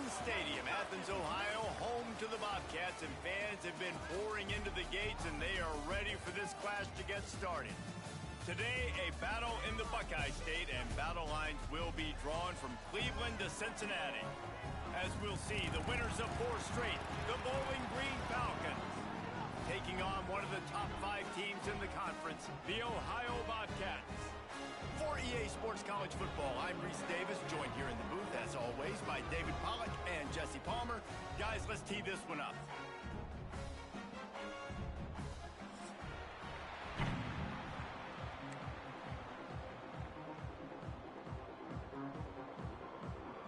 Stadium, Athens, Ohio, home to the Bobcats, and fans have been pouring into the gates, and they are ready for this clash to get started. Today, a battle in the Buckeye State, and battle lines will be drawn from Cleveland to Cincinnati. As we'll see, the winners of 4 straight, the Bowling Green Falcons, taking on one of the top 5 teams in the conference, the Ohio Bobcats. For EA Sports College Football, I'm Reese Davis, joined here in the booth, as always, by David Pollack and Jesse Palmer. Guys, let's tee this one up.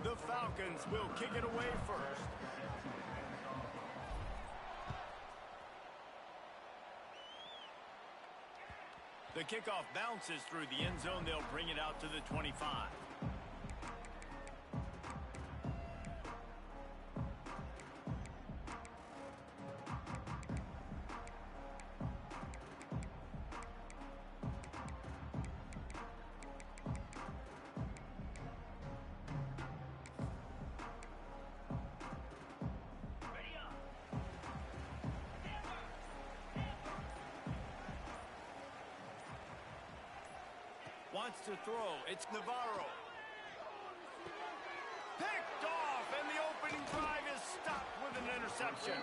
The Falcons will kick it away first. The kickoff bounces through the end zone. They'll bring it out to the 25. Wants to throw. It's Navarro. Picked off, and the opening drive is stopped with an interception.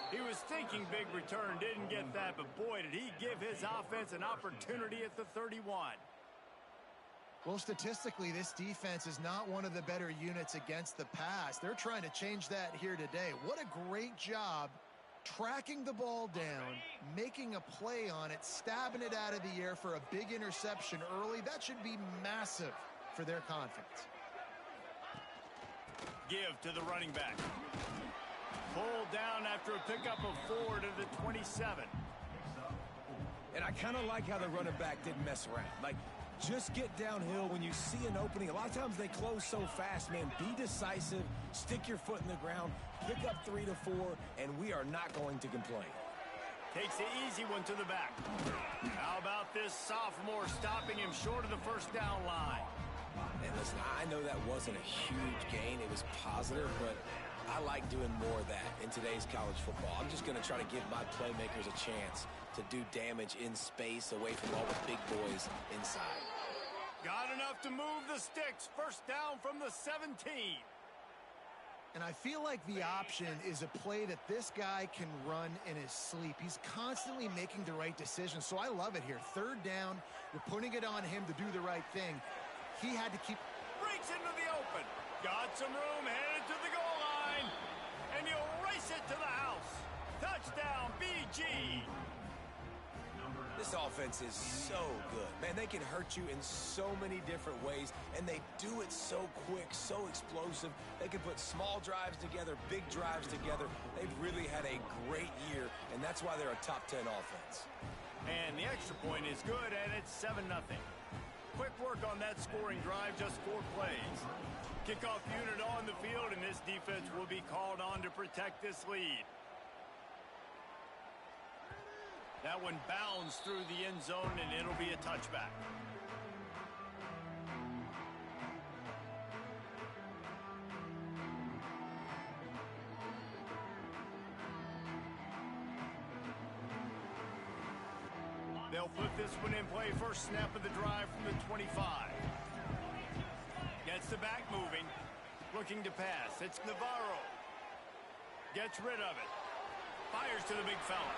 He was thinking big return, didn't get that, but boy, did he give his offense an opportunity at the 31. Well, statistically, this defense is not one of the better units against the pass. They're trying to change that here today. What a great job tracking the ball down, making a play on it, stabbing it out of the air for a big interception early. That should be massive for their confidence. Give to the running back. Pulled down after a pickup of 4 to the 27. And I kind of like how the running back didn't mess around. Like, just get downhill when you see an opening. A lot of times they close so fast, man. Be decisive, stick your foot in the ground, pick up 3 to 4, and we are not going to complain. Takes the easy one to the back. How about this sophomore stopping him short of the first down line? And listen, I know that wasn't a huge gain. It was positive, but I like doing more of that in today's college football. I'm just going to try to give my playmakers a chance to do damage in space away from all the big boys inside. Got enough to move the sticks. First down from the 17. And I feel like the option is a play that this guy can run in his sleep. He's constantly making the right decision, so I love it here. 3rd down, you're putting it on him to do the right thing. He had to keep... Breaks into the open. Got some room, headed to the goal line. And he'll race it to the house. Touchdown, BG. This offense is so good. Man, they can hurt you in so many different ways, and they do it so quick, so explosive. They can put small drives together, big drives together. They've really had a great year, and that's why they're a top 10 offense. And the extra point is good, and it's 7-0. Quick work on that scoring drive, just 4 plays. Kickoff unit on the field, and this defense will be called on to protect this lead. That one bounds through the end zone, and it'll be a touchback. They'll put this one in play. First snap of the drive from the 25. Gets the back moving. Looking to pass. It's Navarro. Gets rid of it. Fires to the big fella.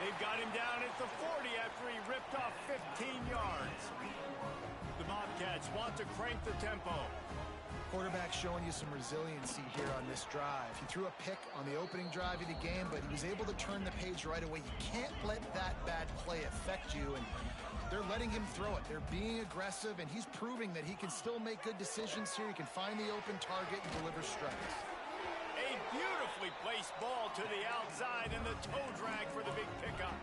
They've got him down at the 40 after he ripped off 15 yards. The Bobcats want to crank the tempo. Quarterback showing you some resiliency here on this drive. He threw a pick on the opening drive of the game, but he was able to turn the page right away. You can't let that bad play affect you, and they're letting him throw it. They're being aggressive, and he's proving that he can still make good decisions here. He can find the open target and deliver strikes. A beautifully placed ball to the outside, and the toe drag for the big pickup.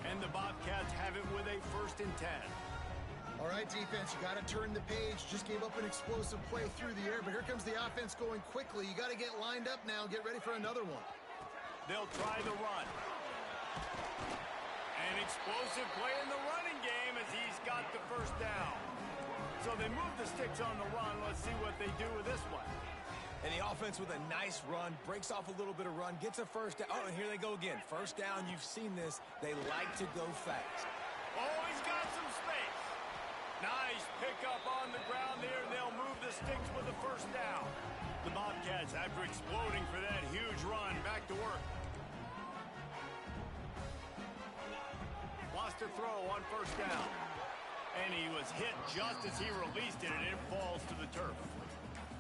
And the Bobcats have it with a 1st and 10. All right, defense, you got to turn the page. Just gave up an explosive play through the air, but here comes the offense going quickly. You got to get lined up now, get ready for another one. They'll try the run. An explosive play in the running game as he's got the first down. So they move the sticks on the run. Let's see what they do with this one. And the offense with a nice run, breaks off a little bit of run, gets a first down. Oh, and here they go again. First down, you've seen this. They like to go fast. Oh, he's got some space. Nice pickup on the ground there, and they'll move the sticks with the first down. The Bobcats, after exploding for that huge run, back to work. Lost a throw on first down. And he was hit just as he released it, and it falls to the turf.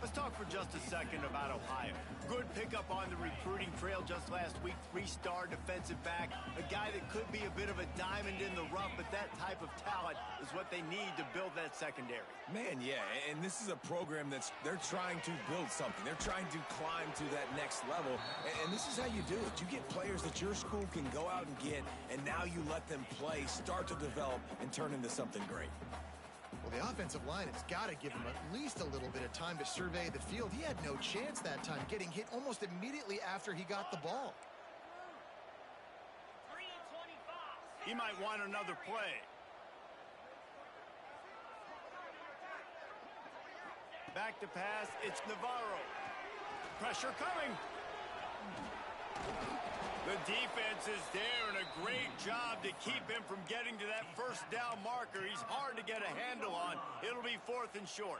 Let's talk for just a second about Ohio. Good pickup on the recruiting trail just last week. 3-star defensive back. A guy that could be a bit of a diamond in the rough, but that type of talent is what they need to build that secondary. Man, yeah, and this is a program they're trying to build something. They're trying to climb to that next level, and this is how you do it. You get players that your school can go out and get, and now you let them play, start to develop, and turn into something great. Well, the offensive line has got to give him at least a little bit of time to survey the field. He had no chance that time, getting hit almost immediately after he got the ball. He might want another play. Back to pass, it's Navarro. Pressure coming. The defense is there, and a great job to keep him from getting to that first down marker. He's hard to get a handle on. It'll be 4th and short.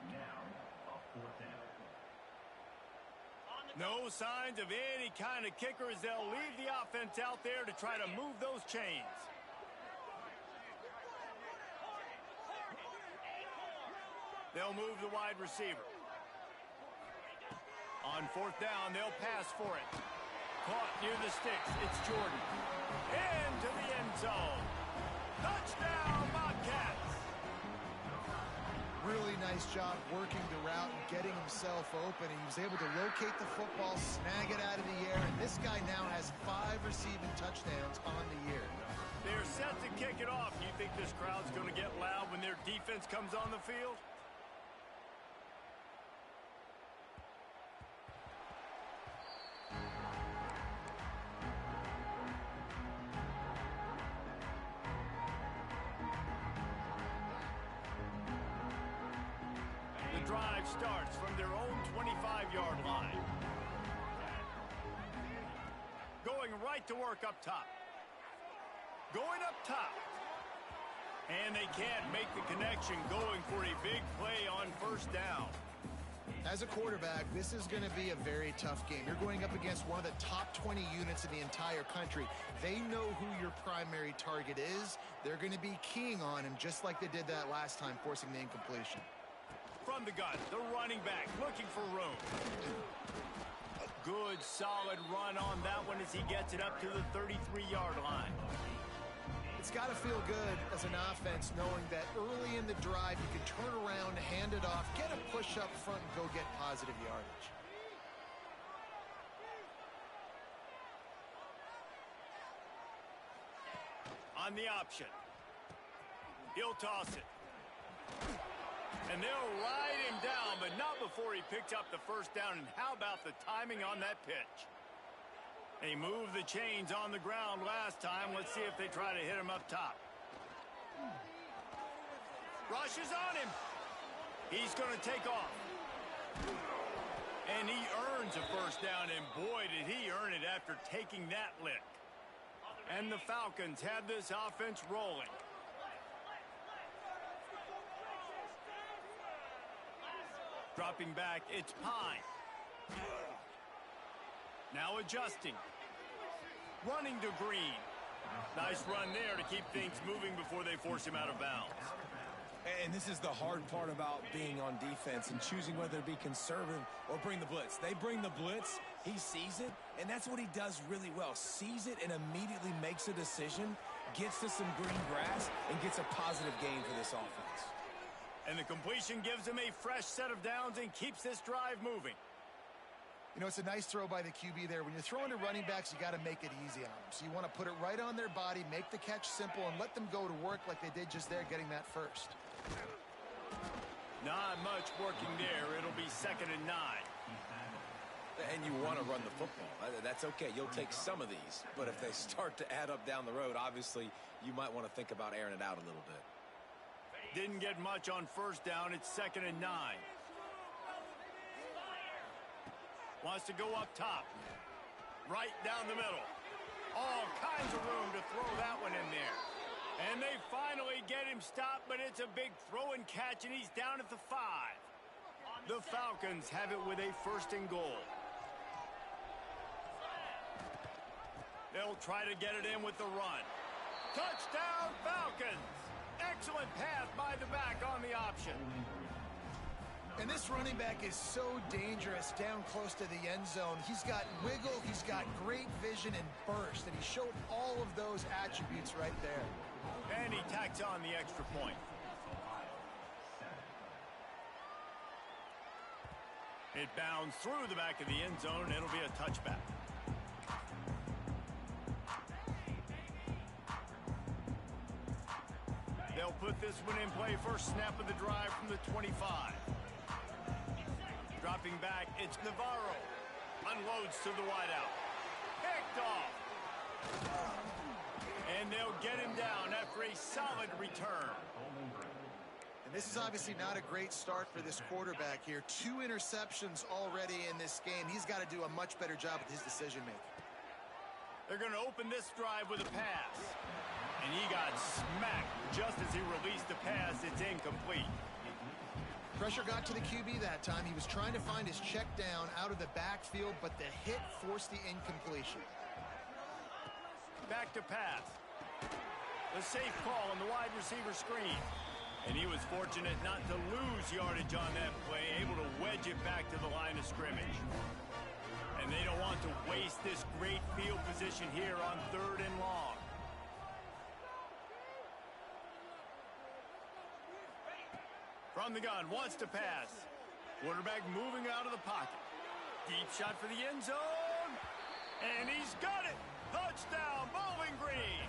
No signs of any kind of kicker as they'll leave the offense out there to try to move those chains. They'll move the wide receiver. On 4th down, they'll pass for it. Caught near the sticks. It's Jordan. Into the end zone. Touchdown, Bobcats. Really nice job working the route and getting himself open. He was able to locate the football, snag it out of the air, and this guy now has 5 receiving touchdowns on the year. They're set to kick it off. You think this crowd's going to get loud when their defense comes on the field? Drive starts from their own 25-yard line. Going right to work up top. Going up top. And they can't make the connection, going for a big play on first down. As a quarterback, this is going to be a very tough game. You're going up against one of the top 20 units in the entire country. They know who your primary target is. They're going to be keying on him just like they did that last time, forcing the incompletion. From the gun, the running back looking for room. A good, solid run on that one as he gets it up to the 33-yard line. It's got to feel good as an offense knowing that early in the drive you can turn around, hand it off, get a push up front, and go get positive yardage. On the option. He'll toss it. And they'll ride him down, but not before he picked up the first down. And how about the timing on that pitch? They moved the chains on the ground last time. Let's see if they try to hit him up top. Rush is on him. He's going to take off. And he earns a first down, and boy, did he earn it after taking that lick. And the Falcons have this offense rolling. Dropping back, it's Pine. Now adjusting. Running to Green. Nice run there to keep things moving before they force him out of bounds. And this is the hard part about being on defense and choosing whether to be conservative or bring the blitz. They bring the blitz, he sees it, and that's what he does really well. Sees it and immediately makes a decision, gets to some green grass, and gets a positive gain for this offense. And the completion gives him a fresh set of downs and keeps this drive moving. You know, it's a nice throw by the QB there. When you're throwing to running backs, you got to make it easy on them. So you want to put it right on their body, make the catch simple, and let them go to work like they did just there, getting that first. Not much working there. It'll be 2nd and 9. And you want to run the football. That's okay. You'll take some of these. But if they start to add up down the road, obviously, you might want to think about airing it out a little bit. Didn't get much on first down. It's 2nd and 9. Wants to go up top. Right down the middle. All kinds of room to throw that one in there. And they finally get him stopped, but it's a big throw and catch, and he's down at the 5. The Falcons have it with a 1st and goal. They'll try to get it in with the run. Touchdown, Falcons! Excellent pass by the back on the option. And this running back is so dangerous down close to the end zone. He's got wiggle, he's got great vision and burst, and he showed all of those attributes right there. And he tacks on the extra point. It bounds through the back of the end zone, and it'll be a touchback. They'll put this one in play. First snap of the drive from the 25. Dropping back, it's Navarro. Unloads to the wideout. Picked off. And they'll get him down after a solid return. And this is obviously not a great start for this quarterback here. 2 interceptions already in this game. He's got to do a much better job with his decision-making. They're going to open this drive with a pass. And he got smacked just as he released the pass. It's incomplete. Pressure got to the QB that time. He was trying to find his check down out of the backfield, but the hit forced the incompletion. Back to pass. The safe call on the wide receiver screen. And he was fortunate not to lose yardage on that play, able to wedge it back to the line of scrimmage. And they don't want to waste this great field position here on 3rd and long. From the gun, wants to pass. Quarterback moving out of the pocket. Deep shot for the end zone. And he's got it. Touchdown, Bowling Green.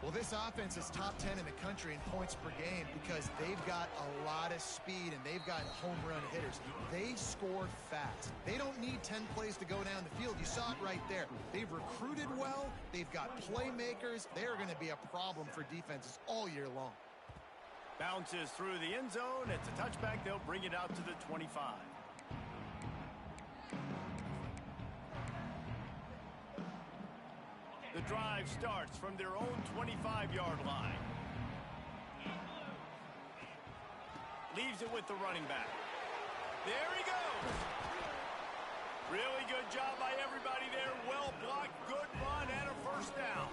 Well, this offense is top 10 in the country in points per game because they've got a lot of speed and they've got home run hitters. They score fast. They don't need 10 plays to go down the field. You saw it right there. They've recruited well. They've got playmakers. They're going to be a problem for defenses all year long. Bounces through the end zone. It's a touchback. They'll bring it out to the 25. The drive starts from their own 25-yard line. Leaves it with the running back. There he goes. Really good job by everybody there. Well blocked, good run, and a 1st down.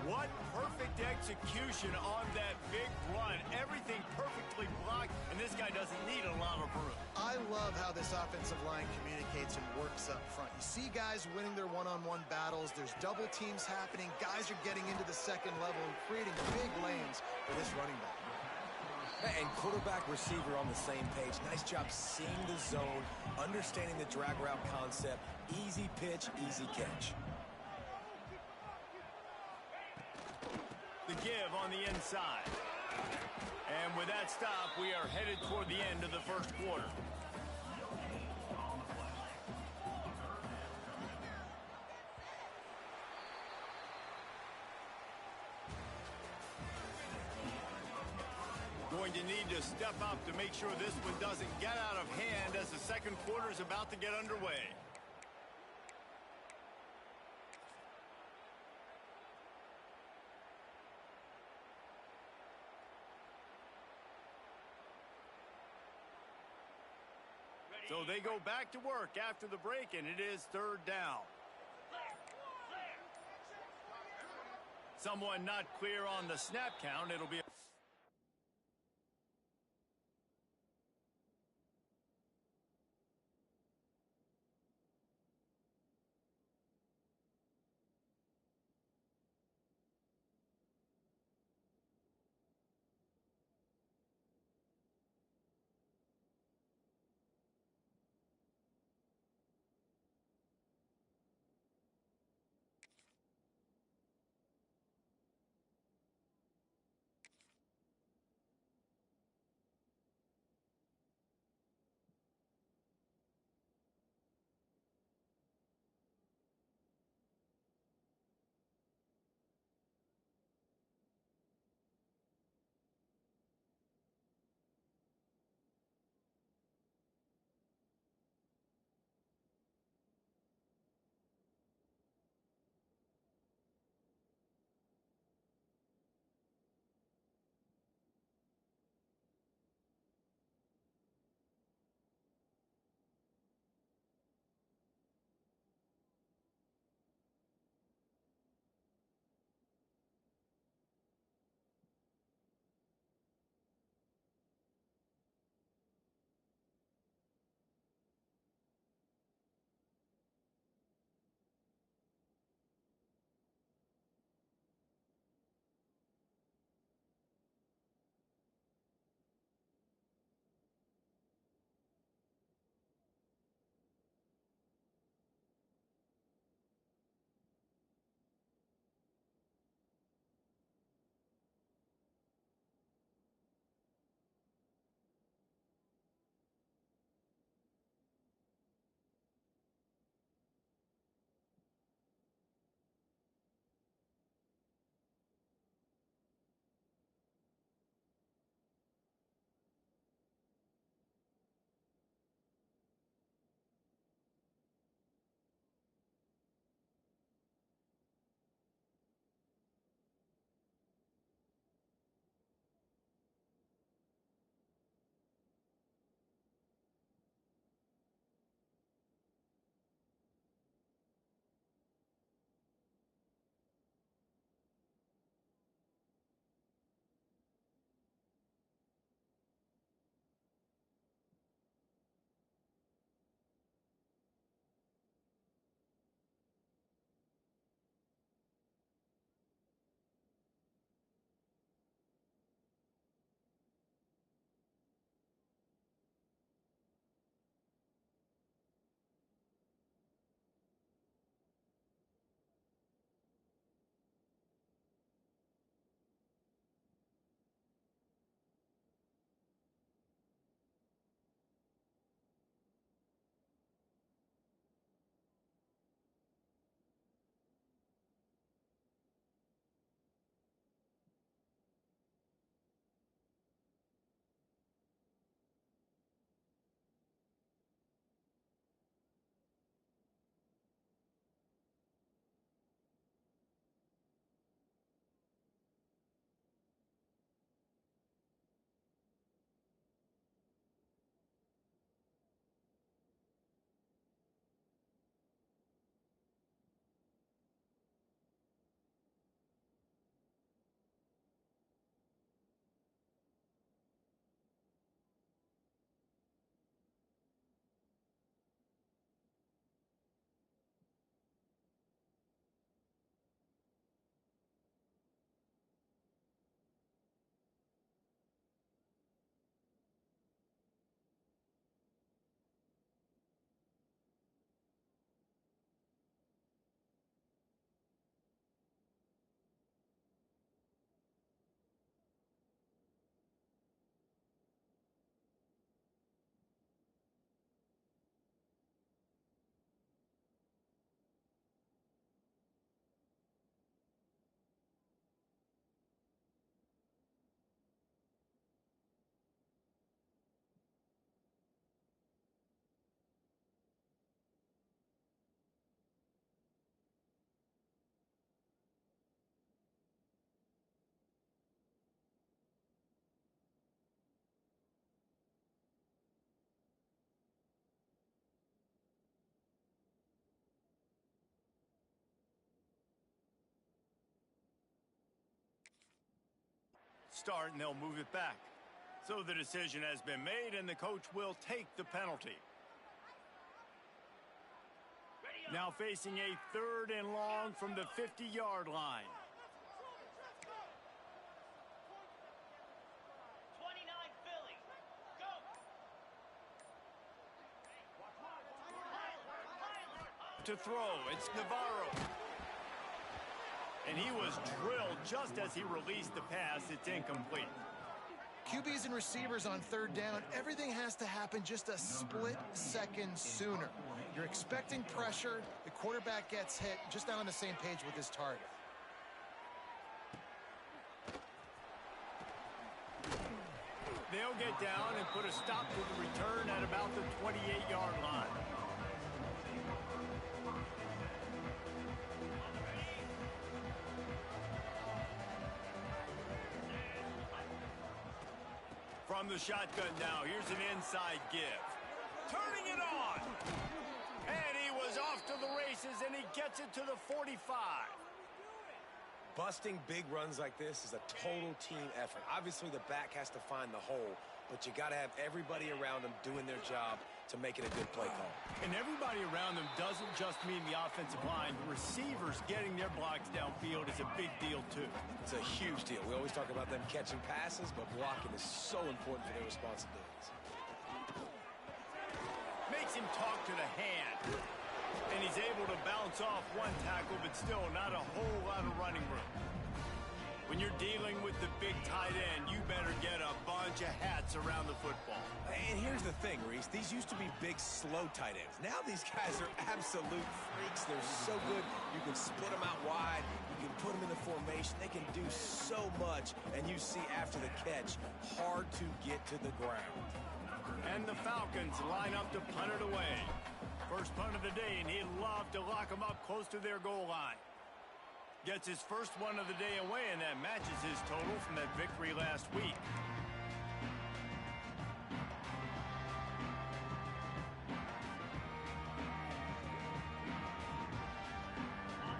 What perfect execution on that big run. Everything perfectly blocked, and this guy doesn't need a lot of room. I love how this offensive line communicates and works up front. You see guys winning their one-on-one battles. There's double teams happening. Guys are getting into the second level and creating big lanes for this running back. And quarterback receiver on the same page. Nice job seeing the zone, understanding the drag route concept. Easy pitch, easy catch. The give on the inside. And with that stop, we are headed toward the end of the 1st quarter. Going to need to step up to make sure this one doesn't get out of hand as the 2nd quarter is about to get underway. So they go back to work after the break, and it is 3rd down. Someone not clear on the snap count. It'll be start, and they'll move it back. So the decision has been made, and the coach will take the penalty. Now facing a 3rd and long from the 50-yard line. 29 Philly. Go. To throw, it's Navarro. And he was drilled just as he released the pass. It's incomplete. QBs and receivers on 3rd down, everything has to happen just a split second sooner. You're expecting pressure, the quarterback gets hit, just not on the same page with his target. They'll get down and put a stop to the return at about the 28-yard line. From the shotgun now, here's an inside give. Turning it on! And he was off to the races, and he gets it to the 45. Busting big runs like this is a total team effort. Obviously, the back has to find the hole, but you got to have everybody around them doing their job to make it a good play call. And everybody around them doesn't just mean the offensive line. The receivers getting their blocks downfield is a big deal, too. It's a huge deal. We always talk about them catching passes, but blocking is so important for their responsibilities. Makes him talk to the hand. And he's able to bounce off one tackle, but still not a whole lot of running room. When you're dealing with the big tight end, you better get a bunch of hats around the football. And here's the thing, Reese. These used to be big, slow tight ends. Now these guys are absolute freaks. They're so good. You can split them out wide. You can put them in the formation. They can do so much. And you see after the catch, hard to get to the ground. And the Falcons line up to punt it away. First punt of the day, and he'd love to lock them up close to their goal line. Gets his first one of the day away, and that matches his total from that victory last week.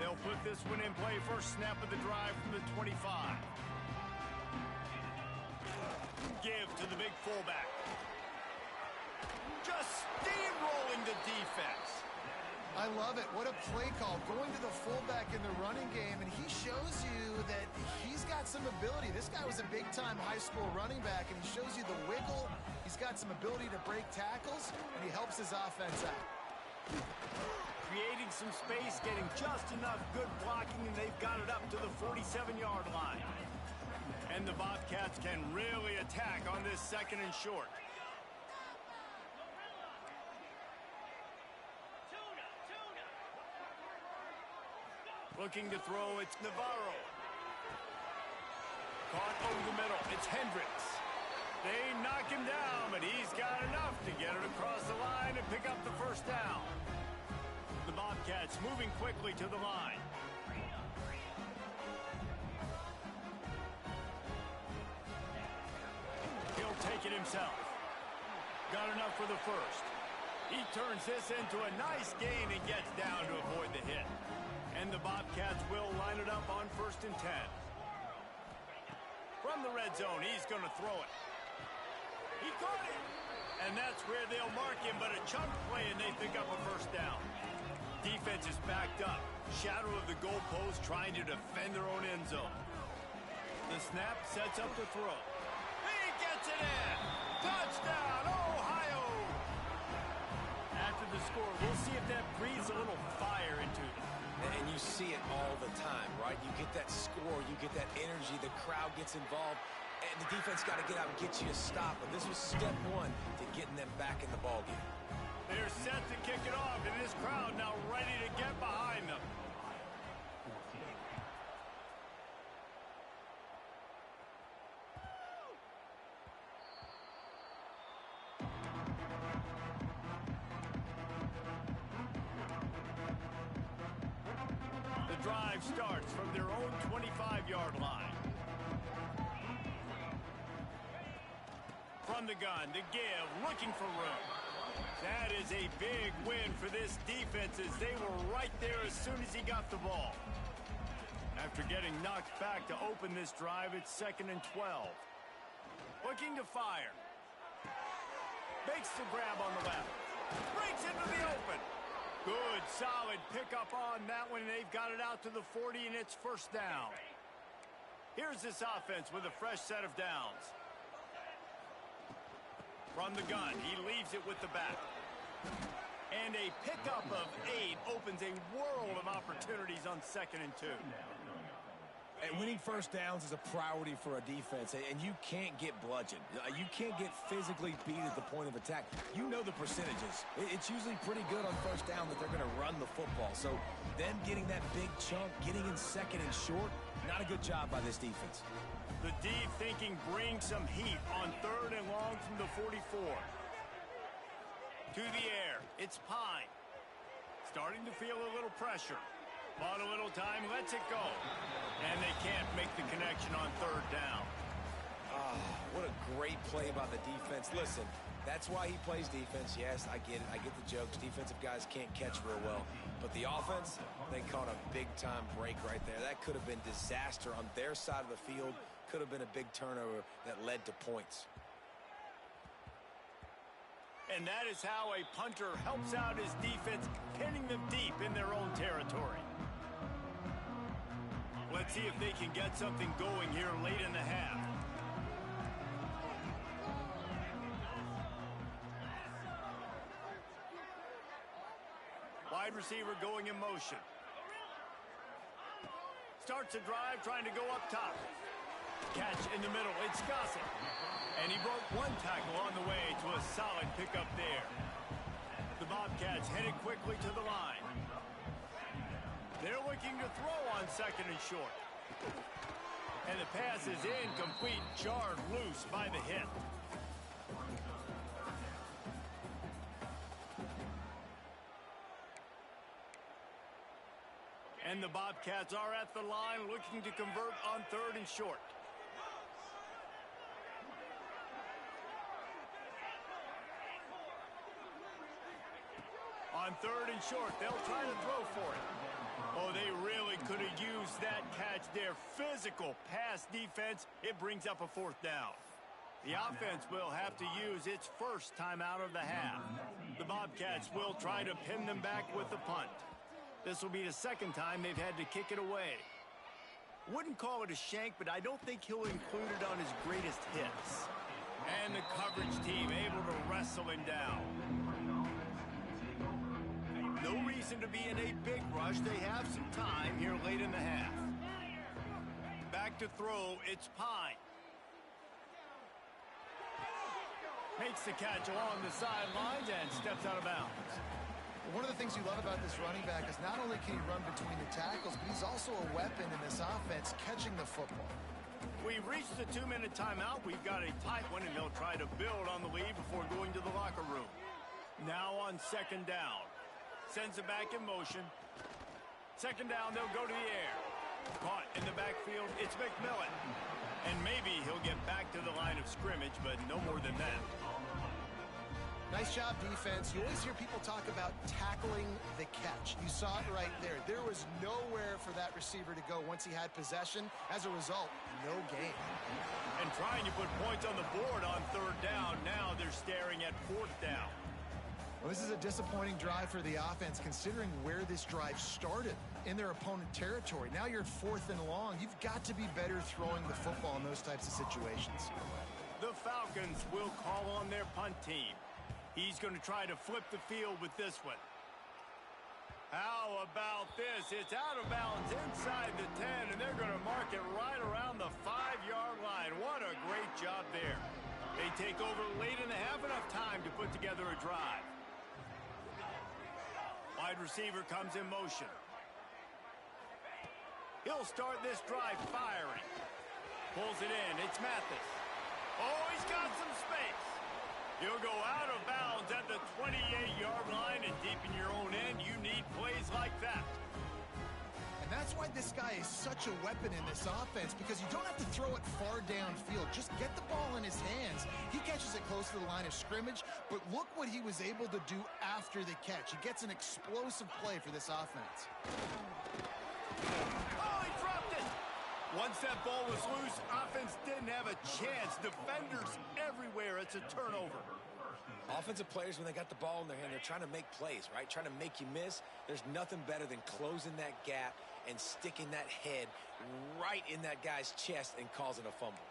They'll put this one in play. First snap of the drive from the 25. Give to the big fullback. Just steamrolling the defense. I love it. What a play call. Going to the fullback in the running game, and he shows you that he's got some ability. This guy was a big-time high school running back, and he shows you the wiggle. He's got some ability to break tackles, and he helps his offense out. Creating some space, getting just enough good blocking, and they've got it up to the 47-yard line. And the Bobcats can really attack on this 2nd and short. Looking to throw, it's Navarro. Caught over the middle, it's Hendricks. They knock him down, but he's got enough to get it across the line and pick up the first down. The Bobcats moving quickly to the line. He'll take it himself. Got enough for the first. He turns this into a nice gain and gets down to avoid the hit. And the Bobcats will line it up on 1st and 10. From the red zone, he's going to throw it. He caught it. And that's where they'll mark him, but a chunk play, and they pick up a first down. Defense is backed up. Shadow of the goalpost trying to defend their own end zone. The snap sets up the throw. He gets it in. Touchdown, Ohio! After the score, we'll see if that breathes a little fire into them. And you see it all the time, right? You get that score, you get that energy, the crowd gets involved, and the defense got to get out and get you a stop. But this was step one to getting them back in the ballgame. They're set to kick it off, and this crowd now ready to get behind them. Drive starts from their own 25-yard line. From the gun, the give, looking for room. That is a big win for this defense as they were right there as soon as he got the ball. After getting knocked back to open this drive, it's 2nd and 12. Looking to fire. Makes the grab on the left. Breaks into the open. Good, solid pickup on that one. They've got it out to the 40, and it's 1st down. Here's this offense with a fresh set of downs. From the gun, he leaves it with the back. And a pickup of 8 opens a world of opportunities on 2nd and 2. And winning 1st downs is a priority for a defense, and you can't get bludgeoned. You can't get physically beat at the point of attack. You know the percentages. It's usually pretty good on 1st down that they're going to run the football. So them getting that big chunk, getting in 2nd and short, not a good job by this defense. The deep thinking brings some heat on 3rd and long from the 44. To the air, it's Pine. Starting to feel a little pressure. Bought a little time, lets it go. And they can't make the connection on 3rd down. What a great play by the defense. Listen, that's why he plays defense. Yes, I get it. I get the jokes. Defensive guys can't catch real well. But the offense, they caught a big-time break right there. That could have been disaster on their side of the field. Could have been a big turnover that led to points. And that is how a punter helps out his defense, pinning them deep in their own territory. Let's see if they can get something going here late in the half. Wide receiver going in motion. Starts a drive trying to go up top. Catch in the middle. It's Gossett. And he broke 1 tackle on the way to a solid pickup there. The Bobcats headed quickly to the line. They're looking to throw on 2nd and short. And the pass is incomplete, jarred loose by the hit. And the Bobcats are at the line looking to convert on 3rd and short. On 3rd and short, they'll try to throw for it. Oh, they really could have used that catch there. Physical pass defense. It brings up a 4th down. The offense will have to use its 1st timeout of the half. The Bobcats will try to pin them back with the punt. This will be the 2nd time they've had to kick it away. Wouldn't call it a shank, but I don't think he'll include it on his greatest hits. And the coverage team able to wrestle him down. No reason to be in a big rush. They have some time here late in the half. Back to throw, it's Pine. Makes the catch along the sidelines and steps out of bounds. One of the things you love about this running back is not only can he run between the tackles, but he's also a weapon in this offense, catching the football. We've reached the 2-minute timeout. We've got a tight one, and they'll try to build on the lead before going to the locker room. Now on 2nd down. Sends it back in motion. 2nd down, they'll go to the air. Caught in the backfield, it's McMillan. And maybe he'll get back to the line of scrimmage, but no more than that. Nice job, defense. You always hear people talk about tackling the catch. You saw it right there. There was nowhere for that receiver to go once he had possession. As a result, no gain. And trying to put points on the board on 3rd down. Now they're staring at 4th down. Well, this is a disappointing drive for the offense, considering where this drive started in their opponent territory. Now you're at 4th and long. You've got to be better throwing the football in those types of situations. The Falcons will call on their punt team. He's going to try to flip the field with this one. How about this? It's out of bounds inside the 10, and they're going to mark it right around the 5-yard line. What a great job there. They take over late in the half, enough time to put together a drive. Wide receiver comes in motion. He'll start this drive firing. Pulls it in. It's Mathis. Oh, he's got some space. He'll go out of bounds at the 28-yard line, and deep in your own end, you need plays like that. And that's why this guy is such a weapon in this offense, because you don't have to throw it far downfield. Just get the ball in his hands. He catches it close to the line of scrimmage, but look what he was able to do after the catch. He gets an explosive play for this offense. Oh, he dropped it. Once that ball was loose, offense didn't have a chance. Defenders everywhere. It's a turnover. Offensive players, when they got the ball in their hand, they're trying to make plays, right? Trying to make you miss. There's nothing better than closing that gap and sticking that head right in that guy's chest and causing a fumble.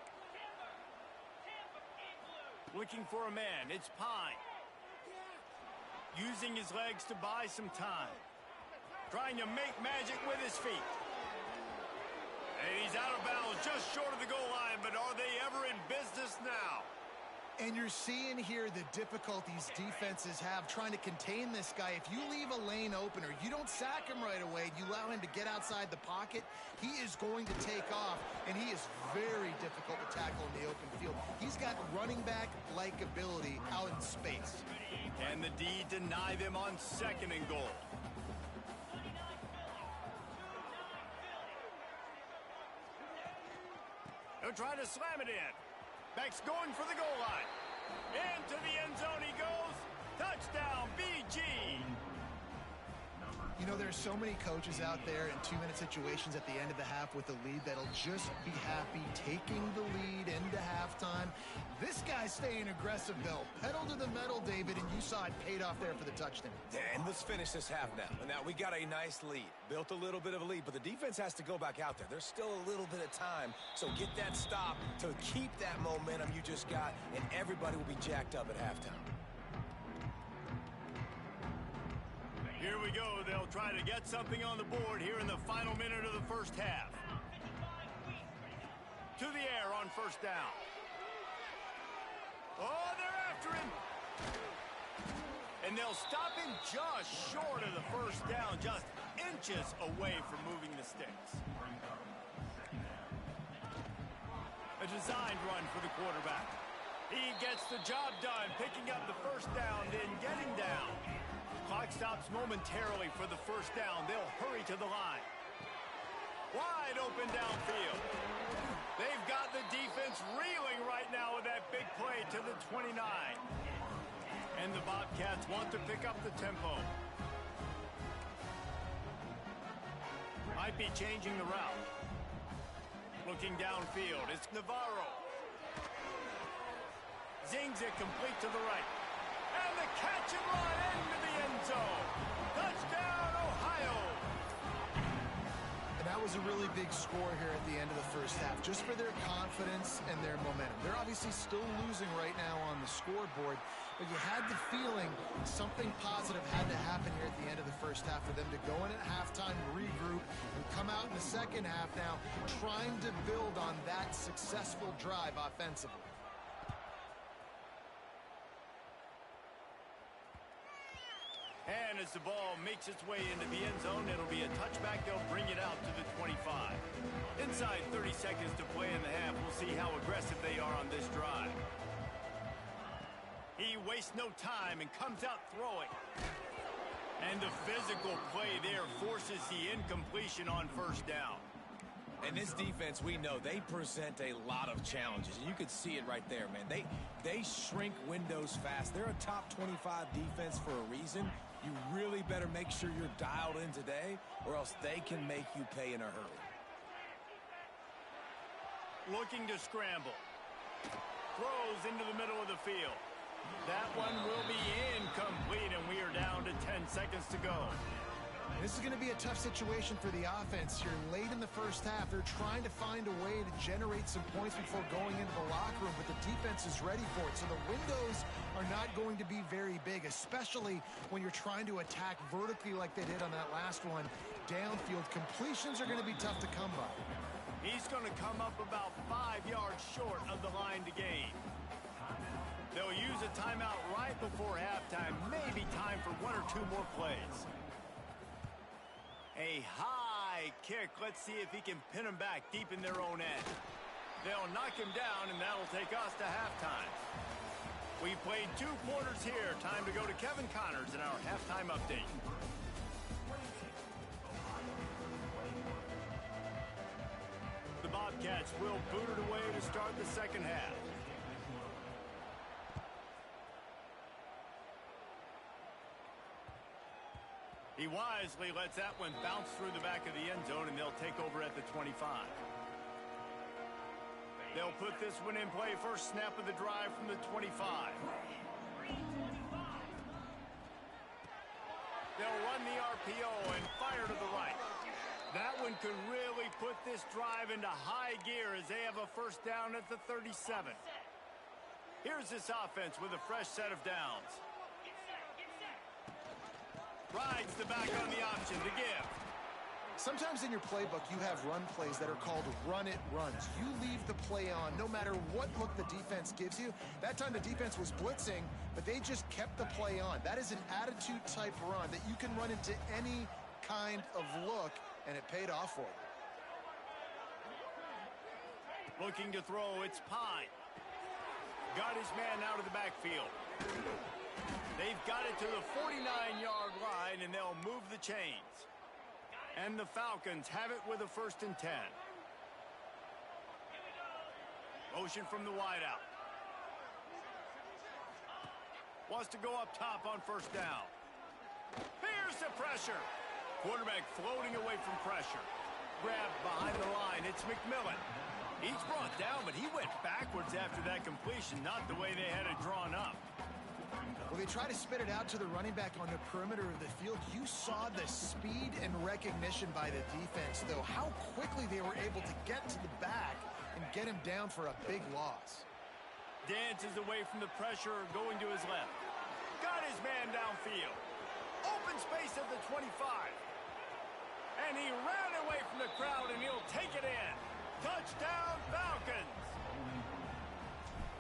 Looking for a man. It's Pine. Using his legs to buy some time. Trying to make magic with his feet. And he's out of bounds just short of the goal line, but are they ever in business now? And you're seeing here the difficulties defenses have trying to contain this guy. If you leave a lane open or you don't sack him right away, you allow him to get outside the pocket, he is going to take off, and he is very difficult to tackle in the open field. He's got running back-like ability out in space. And the D deny them on 2nd and goal. He'll try to slam it in. Beck's going for the goal line. Into the end zone he goes. Touchdown, BG. You know, there's so many coaches out there in 2-minute situations at the end of the half with a lead that'll just be happy taking the lead into halftime. This guy's staying aggressive, though. Pedal to the metal, David, and you saw it paid off there for the touchdown. And let's finish this half now. Now, we got a nice lead. Built a little bit of a lead, but the defense has to go back out there. There's still a little bit of time, so get that stop to keep that momentum you just got, and everybody will be jacked up at halftime. Here we go. They'll try to get something on the board here in the final minute of the first half. To the air on 1st down. Oh, they're after him. And they'll stop him just short of the 1st down, just inches away from moving the sticks. A designed run for the quarterback. He gets the job done, picking up the 1st down, then getting down. Clock stops momentarily for the 1st down. They'll hurry to the line. Wide open downfield. They've got the defense reeling right now with that big play to the 29. And the Bobcats want to pick up the tempo. Might be changing the route. Looking downfield, it's Navarro. Zings it complete to the right. And the catch and run into the end zone. Touchdown, Ohio. And that was a really big score here at the end of the first half, just for their confidence and their momentum. They're obviously still losing right now on the scoreboard, but you had the feeling something positive had to happen here at the end of the first half for them to go in at halftime, regroup, and come out in the second half now trying to build on that successful drive offensively. And as the ball makes its way into the end zone, it'll be a touchback. They'll bring it out to the 25. Inside 30 seconds to play in the half. We'll see how aggressive they are on this drive. He wastes no time and comes out throwing. And the physical play there forces the incompletion on 1st down. And this defense, we know, they present a lot of challenges. And you could see it right there, man. They shrink windows fast. They're a top 25 defense for a reason. You really better make sure you're dialed in today, or else they can make you pay in a hurry. Looking to scramble. Throws into the middle of the field. That one will be incomplete, and we are down to 10 seconds to go. This is going to be a tough situation for the offense here. Late in the first half, they're trying to find a way to generate some points before going into the locker room, but the defense is ready for it. So the windows are not going to be very big, especially when you're trying to attack vertically like they did on that last one. Downfield completions are going to be tough to come by. He's going to come up about 5 yards short of the line to gain. They'll use a timeout right before halftime. Maybe time for 1 or 2 more plays. A high kick. Let's see if he can pin them back deep in their own end. They'll knock him down, and that'll take us to halftime. We've played 2 quarters here. Time to go to Kevin Connors in our halftime update. The Bobcats will boot it away to start the second half. He wisely lets that one bounce through the back of the end zone, and they'll take over at the 25. They'll put this one in play first snap of the drive from the 25. They'll run the RPO and fire to the right. That one could really put this drive into high gear as they have a first down at the 37. Here's this offense with a fresh set of downs. Rides the back on the option to give. Sometimes in your playbook, you have run plays that are called run-it runs. You leave the play on no matter what look the defense gives you. That time the defense was blitzing, but they just kept the play on. That is an attitude-type run that you can run into any kind of look, and it paid off for them. Looking to throw, it's Pine. Got his man out of the backfield. They've got it to the 49-yard line, and they'll move the chains. And the Falcons have it with a 1st and 10. Motion from the wideout. Wants to go up top on first down. Here's the pressure. Quarterback floating away from pressure. Grabbed behind the line. It's McMillan. He's brought down, but he went backwards after that completion, not the way they had it drawn up. Well, they try to spit it out to the running back on the perimeter of the field. You saw the speed and recognition by the defense, though. How quickly they were able to get to the back and get him down for a big loss. Dances away from the pressure, going to his left. Got his man downfield. Open space at the 25. And he ran away from the crowd, and he'll take it in. Touchdown, Falcons!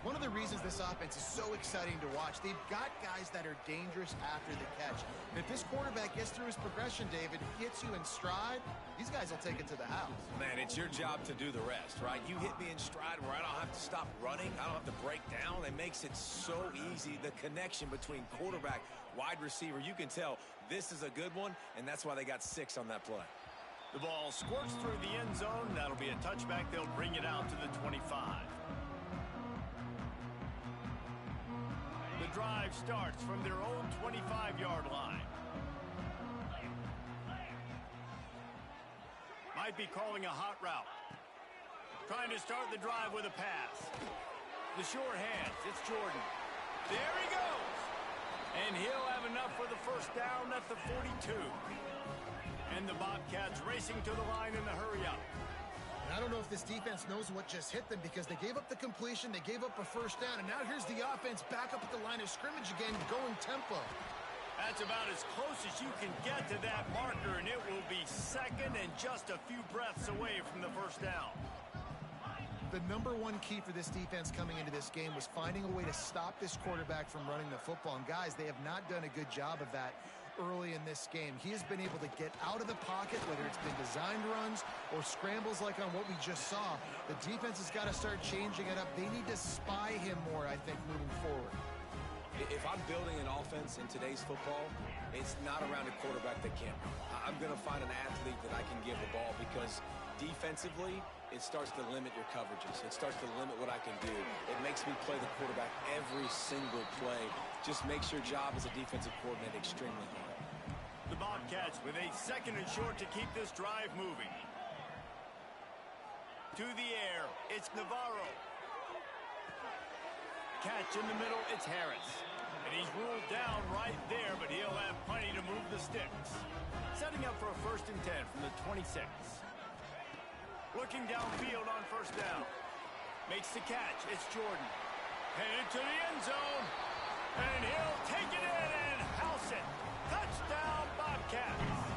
One of the reasons this offense is so exciting to watch, they've got guys that are dangerous after the catch. And if this quarterback gets through his progression, David, gets you in stride, these guys will take it to the house. Man, it's your job to do the rest, right? You hit me in stride where I don't have to stop running. I don't have to break down. It makes it so easy. The connection between quarterback, wide receiver, you can tell this is a good one, and that's why they got 6 on that play. The ball squirts through the end zone. That'll be a touchback. They'll bring it out to the 25. The drive starts from their own 25-yard line. Might be calling a hot route. Trying to start the drive with a pass. The sure hands. It's Jordan. There he goes. And he'll have enough for the first down at the 42. And the Bobcats racing to the line in the hurry-up. And I don't know if this defense knows what just hit them because they gave up the completion, they gave up a first down, and now here's the offense back up at the line of scrimmage again, going tempo. That's about as close as you can get to that marker, and it will be second and just a few breaths away from the first down. The number one key for this defense coming into this game was finding a way to stop this quarterback from running the football. And guys, they have not done a good job of that early in this game. He has been able to get out of the pocket, whether it's been designed runs or scrambles like on what we just saw. The defense has got to start changing it up. They need to spy him more, I think, moving forward. If I'm building an offense in today's football, it's not around a quarterback that can't run. I'm going to find an athlete that I can give the ball because defensively, it starts to limit your coverages. It starts to limit what I can do. It makes me play the quarterback every single play. Just makes your job as a defensive coordinator extremely hard. The Bobcats with a 2nd and short to keep this drive moving. To the air, it's Navarro. Catch in the middle, it's Harris. And he's ruled down right there, but he'll have plenty to move the sticks. Setting up for a 1st and 10 from the 26. Looking downfield on first down. Makes the catch. It's Jordan. Headed to the end zone. And he'll take it in and house it. Touchdown, Bobcats.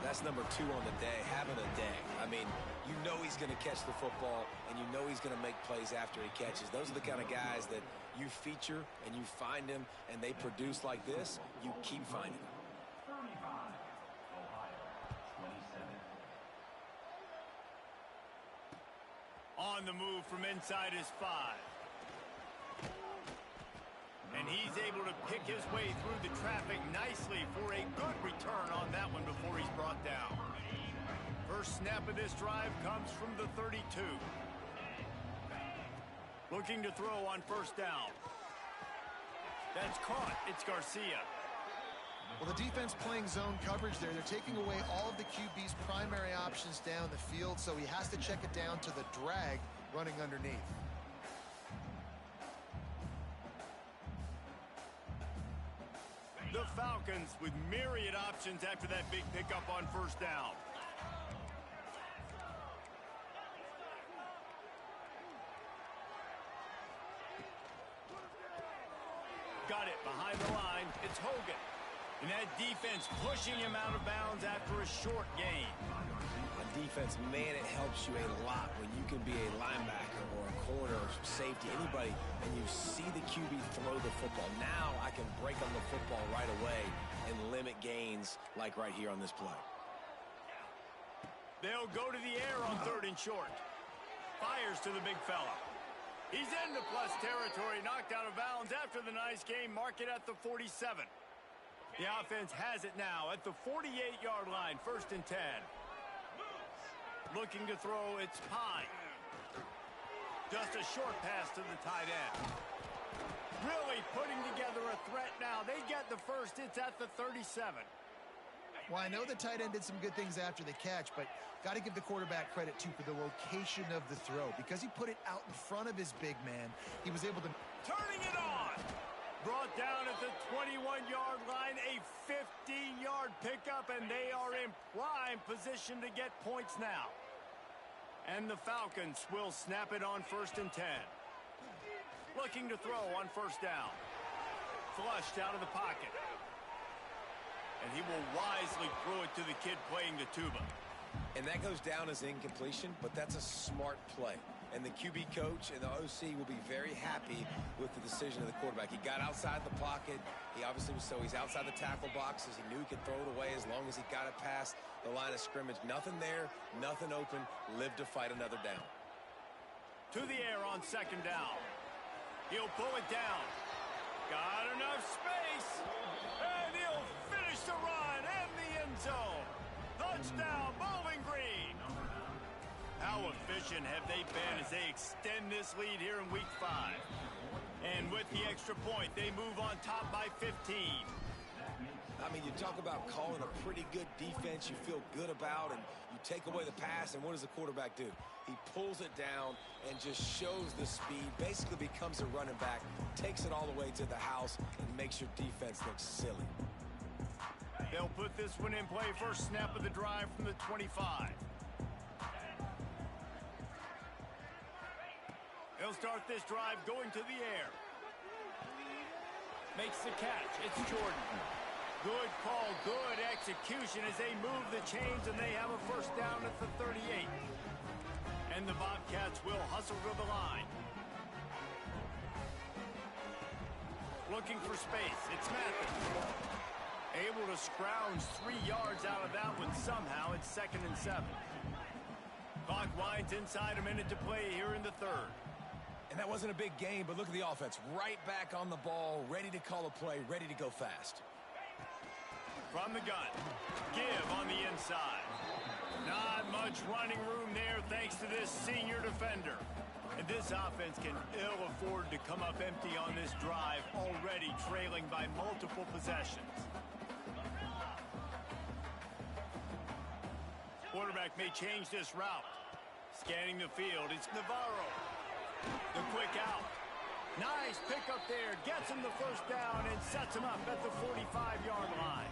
That's number 2 on the day, having a day. I mean, you know he's going to catch the football, and you know he's going to make plays after he catches. Those are the kind of guys that you feature and you find them, and they produce like this. You keep finding them. On the move from inside his 5. And he's able to pick his way through the traffic nicely for a good return on that one before he's brought down. First snap of this drive comes from the 32. Looking to throw on first down. That's caught. It's Garcia. Well, the defense playing zone coverage there. They're taking away all of the QB's primary options down the field, so he has to check it down to the drag. running underneath. The Falcons with myriad options after that big pickup on first down. Got it behind the line. It's Hogan. And that defense pushing him out of bounds after a short gain. On defense, man, it helps you a lot when you can be a linebacker or a corner or safety, anybody, and you see the QB throw the football. Now I can break on the football right away and limit gains like right here on this play. They'll go to the air on 3rd and short. Fires to the big fella. He's into plus territory, knocked out of bounds after the nice game. Mark it at the 47. The offense has it now at the 48-yard line, 1st and 10. Looking to throw, it's Pine. Just a short pass to the tight end. Really putting together a threat now. They get the first. It's at the 37. Well, I know the tight end did some good things after the catch, but got to give the quarterback credit, too, for the location of the throw. Because he put it out in front of his big man, he was able to... Turning it on! Brought down at the 21-yard line, a 15-yard pickup, and they are in prime position to get points now. And the Falcons will snap it on 1st and 10. Looking to throw on 1st down. Flushed out of the pocket. And he will wisely throw it to the kid playing the tuba. And that goes down as incompletion, but that's a smart play. And the QB coach and the OC will be very happy with the decision of the quarterback. He got outside the pocket. He obviously was, so he's outside the tackle boxes. He knew he could throw it away as long as he got it past the line of scrimmage. Nothing there, nothing open. Live to fight another down. To the air on 2nd down. He'll pull it down. Got enough space. And he'll finish the run and the end zone. Touchdown, Bowling Green. How efficient have they been as they extend this lead here in Week 5? And with the extra point, they move on top by 15. I mean, you talk about calling a pretty good defense you feel good about, and you take away the pass, and what does the quarterback do? He pulls it down and just shows the speed, basically becomes a running back, takes it all the way to the house, and makes your defense look silly. They'll put this one in play. First snap of the drive from the 25. They'll start this drive going to the air. Makes the catch. It's Jordan. Good call, good execution as they move the chains, and they have a first down at the 38. And the Bobcats will hustle to the line. Looking for space. It's Mathis. Able to scrounge 3 yards out of that one somehow. It's 2nd and 7. Clock winds inside, a minute to play here in the 3rd. And that wasn't a big game, but look at the offense. Right back on the ball, ready to call a play, ready to go fast. From the gun. Give on the inside. Not much running room there thanks to this senior defender. And this offense can ill afford to come up empty on this drive, already trailing by multiple possessions. Quarterback may change this route. Scanning the field, it's Navarro. The quick out. Nice pickup there. Gets him the first down and sets him up at the 45-yard line.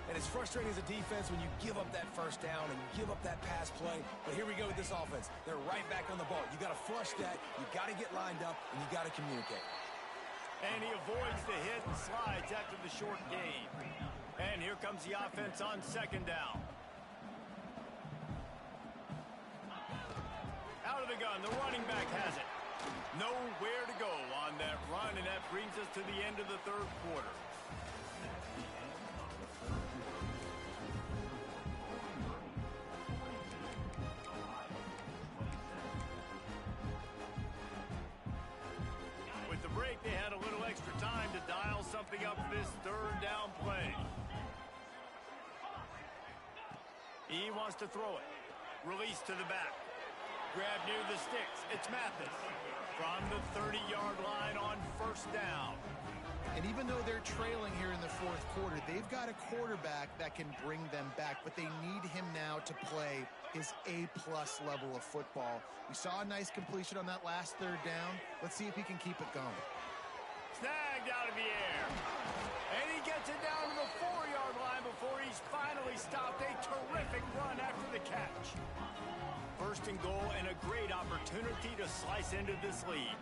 And it's frustrating as a defense when you give up that first down and you give up that pass play. But here we go with this offense. They're right back on the ball. You got to flush that. You got to get lined up, and you got to communicate. And he avoids the hit and slides after the short gain. And here comes the offense on 2nd down. Out of the gun, the running back has it. Nowhere to go on that run, and that brings us to the end of the 3rd quarter. With the break, they had a little extra time to dial something up for this 3rd down play. He wants to throw it. Release to the back. Grab near the sticks. It's Mathis from the 30-yard line on 1st down. And even though they're trailing here in the fourth quarter, they've got a quarterback that can bring them back, but they need him now to play his A-plus level of football. We saw a nice completion on that last third down. Let's see if he can keep it going. Snagged out of the air. And he gets it down to the 4-yard line before he's finally stopped. A terrific run after the catch. First and goal and a great opportunity to slice into this lead.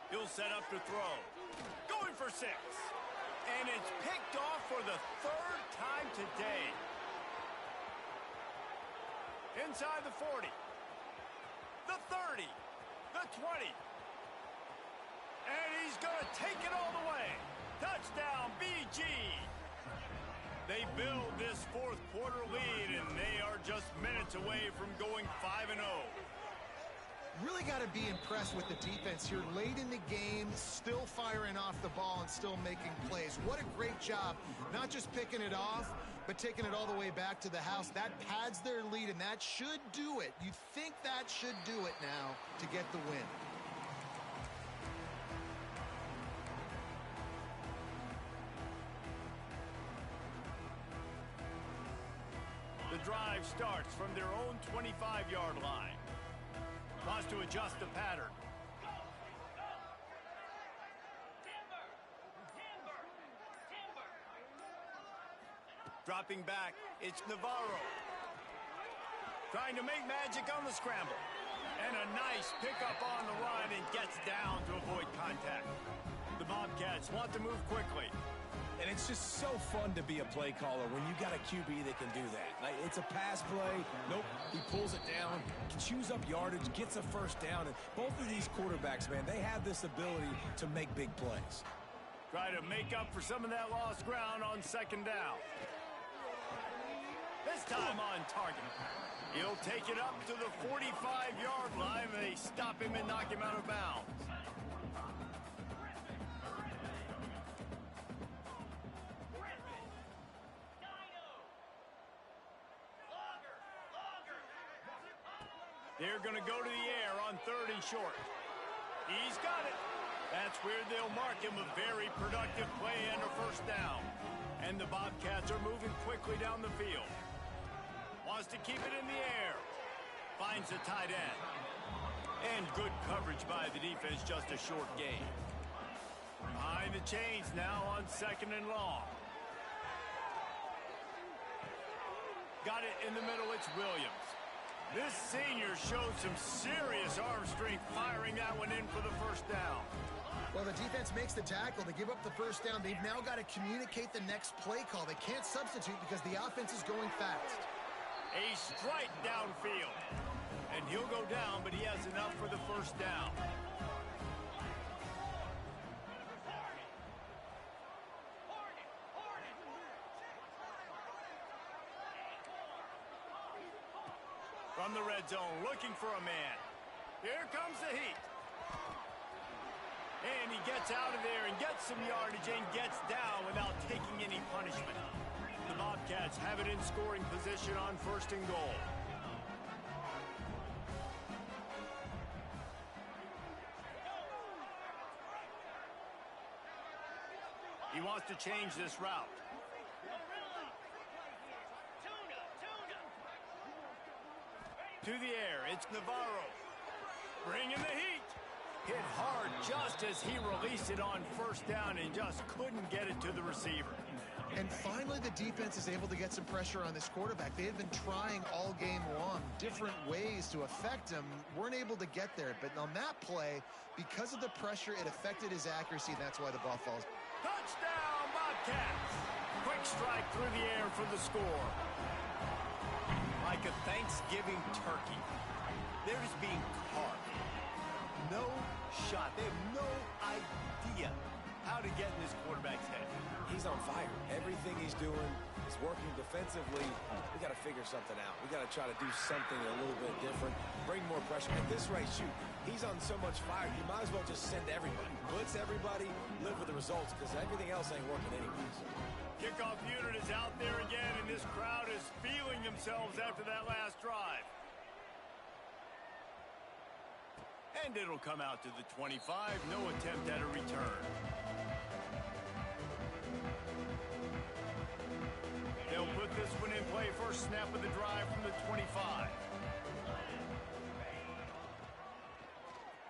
He'll set up to throw. Going for 6. And it's picked off for the 3rd time today. Inside the 40. The 30. The 20. And he's going to take it all the way. Touchdown, BG. They build this fourth quarter lead, and they are just minutes away from going 5-0. Really got to be impressed with the defense here late in the game, still firing off the ball and still making plays. What a great job, not just picking it off, but taking it all the way back to the house. That pads their lead, and that should do it. You think that should do it now to get the win. The drive starts from their own 25-yard line. Wants to adjust the pattern. Dropping back, it's Navarro. Trying to make magic on the scramble. And a nice pickup on the run and gets down to avoid contact. The Bobcats want to move quickly. And it's just so fun to be a play caller when you got a QB that can do that. Like, it's a pass play. Nope, he pulls it down, chews up yardage, gets a first down. And both of these quarterbacks, man, they have this ability to make big plays. Try to make up for some of that lost ground on 2nd down. This time on target. He'll take it up to the 45-yard line. They stop him and knock him out of bounds. They're going to go to the air on 3rd and short. He's got it. That's where they'll mark him a very productive play and a first down. And the Bobcats are moving quickly down the field. Wants to keep it in the air. Finds the tight end. And good coverage by the defense, just a short gain. Behind the chains now on 2nd and long. Got it in the middle, it's Williams. This senior showed some serious arm strength firing that one in for the first down. Well, the defense makes the tackle. They give up the first down. They've now got to communicate the next play call. They can't substitute because the offense is going fast. A strike downfield. And he'll go down, but he has enough for the first down. From the red zone, looking for a man. Here comes the heat. And he gets out of there and gets some yardage and gets down without taking any punishment. The Bobcats have it in scoring position on 1st and goal. He wants to change this route. To the air, it's Navarro. Bringing the heat. Hit hard just as he released it on 1st down and just couldn't get it to the receiver. And finally, the defense is able to get some pressure on this quarterback. They had been trying all game long, different ways to affect him. Weren't able to get there. But on that play, because of the pressure, it affected his accuracy. That's why the ball falls. Touchdown, Bobcats! Quick strike through the air for the score. Like a Thanksgiving turkey, they're just being carved. No shot. They have no idea how to get in this quarterback's head. He's on fire. Everything he's doing is working defensively. We got to figure something out. We got to try to do something a little bit different. Bring more pressure. At this rate, shoot, he's on so much fire, you might as well just send everybody. Blitz everybody, live with the results, because everything else ain't working anyways. Kickoff unit is out there again, and this crowd is feeling themselves after that last drive. And it'll come out to the 25. No attempt at a return. They'll put this one in play. First snap of the drive from the 25.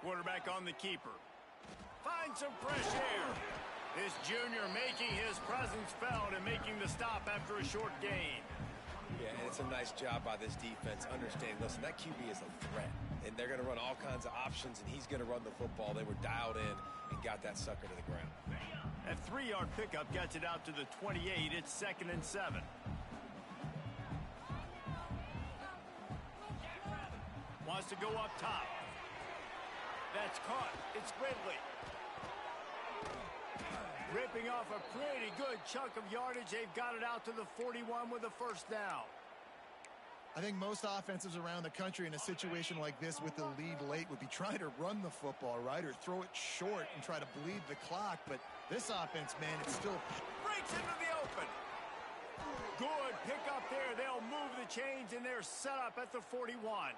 Quarterback on the keeper. Find some fresh air. This junior making his presence felt and making the stop after a short gain. Yeah, and it's a nice job by this defense. Understand, listen, that QB is a threat. And they're going to run all kinds of options, and he's going to run the football. They were dialed in and got that sucker to the ground. A 3-yard pickup gets it out to the 28. It's 2nd and 7. Wants to go up top. That's caught. It's Ridley. Ripping off a pretty good chunk of yardage. They've got it out to the 41 with a first down. I think most offenses around the country in a situation like this with the lead late would be trying to run the football, right, or throw it short and try to bleed the clock. But this offense, man, it's still breaks into the open. Good pick up there. They'll move the chains, and they're set up at the 41.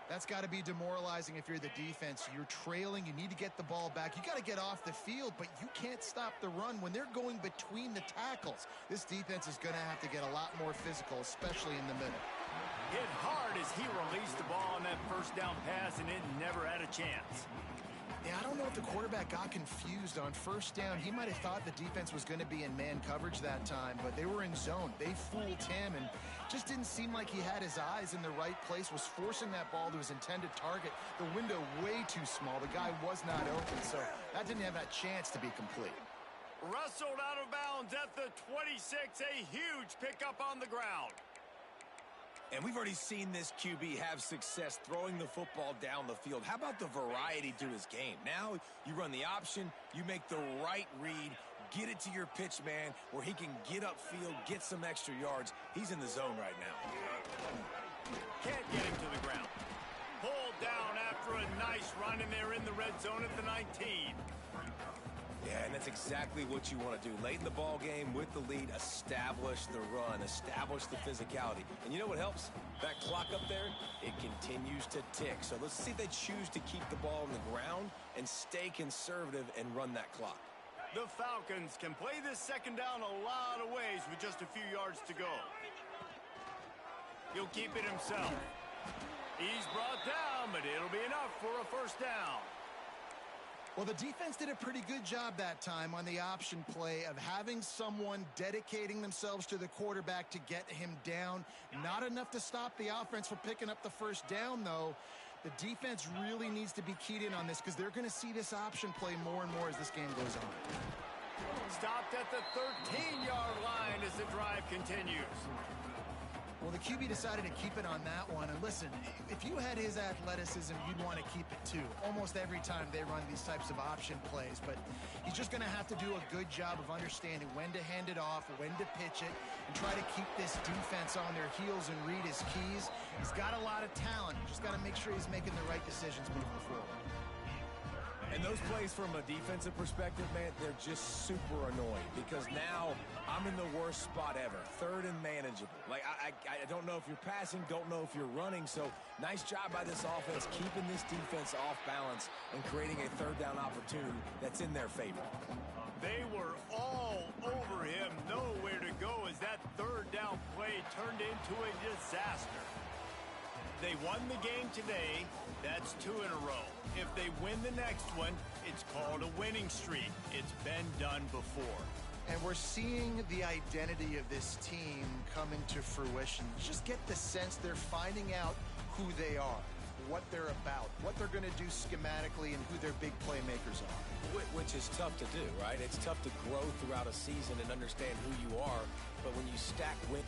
That's got to be demoralizing if you're the defense. You're trailing. You need to get the ball back. You got to get off the field, but you can't stop the run when they're going between the tackles. This defense is going to have to get a lot more physical, especially in the middle. Hit hard as he released the ball on that first down pass, and it never had a chance. Yeah, I don't know if the quarterback got confused on first down. He might have thought the defense was going to be in man coverage that time, but they were in zone. They fooled him and just didn't seem like he had his eyes in the right place, was forcing that ball to his intended target. The window way too small. The guy was not open, so that didn't have that chance to be complete. Wrestled out of bounds at the 26. A huge pickup on the ground. And we've already seen this QB have success throwing the football down the field. How about the variety to his game? Now you run the option, you make the right read, get it to your pitch man where he can get upfield, get some extra yards. He's in the zone right now. Can't get him to the ground. Pulled down after a nice run, and they're in the red zone at the 19. Yeah, and that's exactly what you want to do. Late in the ball game with the lead, establish the run, establish the physicality. And you know what helps? That clock up there, it continues to tick. So let's see if they choose to keep the ball on the ground and stay conservative and run that clock. The Falcons can play this second down a lot of ways with just a few yards to go. He'll keep it himself. He's brought down, but it'll be enough for a first down. Well, the defense did a pretty good job that time on the option play of having someone dedicating themselves to the quarterback to get him down. Not enough to stop the offense from picking up the first down, though. The defense really needs to be keyed in on this because they're going to see this option play more and more as this game goes on. Stopped at the 13-yard line as the drive continues. Well, the QB decided to keep it on that one. And listen, if you had his athleticism, you'd want to keep it too. Almost every time they run these types of option plays. But he's just going to have to do a good job of understanding when to hand it off, when to pitch it, and try to keep this defense on their heels and read his keys. He's got a lot of talent. Just got to make sure he's making the right decisions moving forward. And those plays from a defensive perspective, man, they're just super annoying because now I'm in the worst spot ever, third and manageable. Like, I don't know if you're passing, don't know if you're running, so nice job by this offense keeping this defense off balance and creating a third down opportunity that's in their favor. They were all over him, nowhere to go as that third down play turned into a disaster. They won the game today. That's 2 in a row. If they win the next one, it's called a winning streak. It's been done before. And we're seeing the identity of this team come into fruition. Just get the sense they're finding out who they are, what they're about, what they're going to do schematically, and who their big playmakers are. Which is tough to do, right? It's tough to grow throughout a season and understand who you are. But when you stack wins